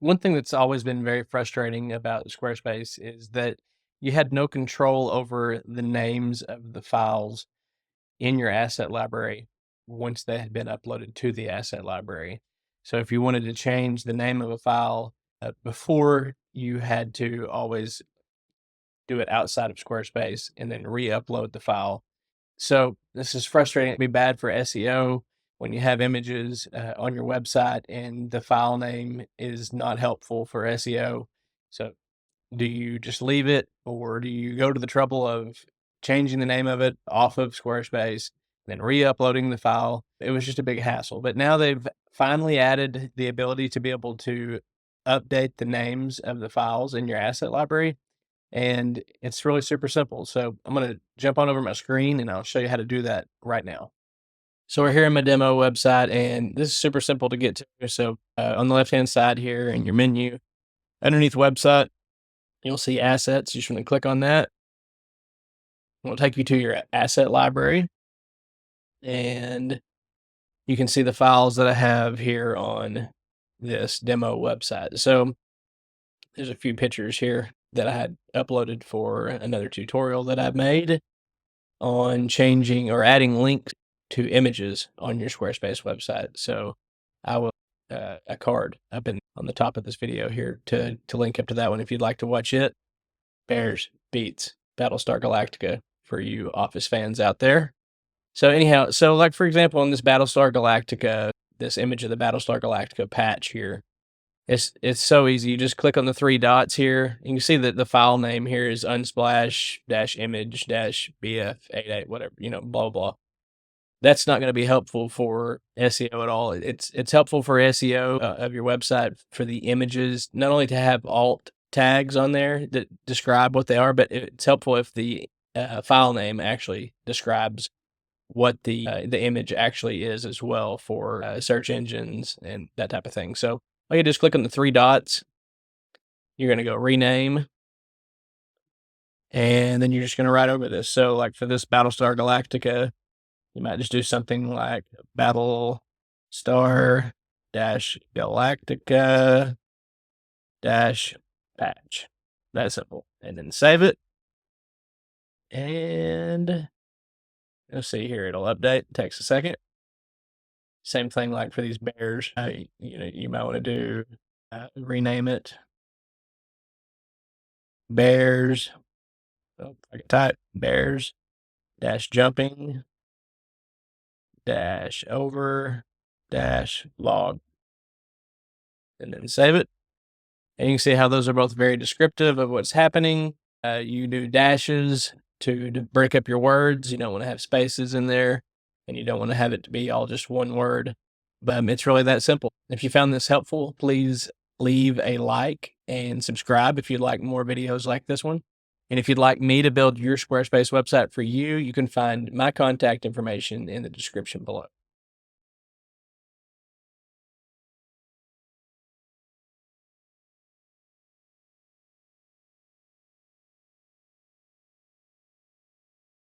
one thing that's always been very frustrating about Squarespace is that you had no control over the names of the files in your asset library once they had been uploaded to the asset library. So if you wanted to change the name of a file before, you had to always do it outside of Squarespace and then re-upload the file. So this is frustrating. It'd be bad for SEO when you have images on your website and the file name is not helpful for SEO. So do you just leave it, or do you go to the trouble of changing the name of it off of Squarespace, then re-uploading the file? It was just a big hassle. But now they've finally added the ability to be able to update the names of the files in your asset library, and it's really super simple. So I'm going to jump on over my screen and I'll show you how to do that right now. So we're here in my demo website, and this is super simple to get to. So on the left-hand side here in your menu, underneath website, you'll see assets. You just want to click on that. It'll take you to your asset library, and you can see the files that I have here on this demo website. So there's a few pictures here that I had uploaded for another tutorial that I've made on changing or adding links to images on your Squarespace website. So I will a card up on the top of this video here to link up to that one if you'd like to watch it. Bears beats Battlestar Galactica for you Office fans out there. So anyhow, so like for example, in this Battlestar Galactica, this image of the Battlestar Galactica patch here, it's so easy. You just click on the three dots here. You can see that the file name here is unsplash-image-bf88, whatever, blah, blah. That's not going to be helpful for SEO at all. It's helpful for SEO of your website for the images, not only to have alt tags on there that describe what they are, but it's helpful if the file name actually describes what the image actually is as well for search engines and that type of thing. So all you just click on the three dots. You're going to go rename, and then you're just going to write over this. So like for this Battlestar Galactica, you might just do something like Battlestar-Galactica-patch. That simple. And then save it. And you'll see here, it'll update. It takes a second. Same thing like for these bears. You might want to do rename it. Bears. Oh, I can type bears -jumping -over -log, and then save it. And you can see how those are both very descriptive of what's happening. You do dashes to break up your words. You don't want to have spaces in there, and you don't want to have it to be all just one word. But it's really that simple. If you found this helpful, please leave a like and subscribe if you'd like more videos like this one. And if you'd like me to build your Squarespace website for you, you can find my contact information in the description below.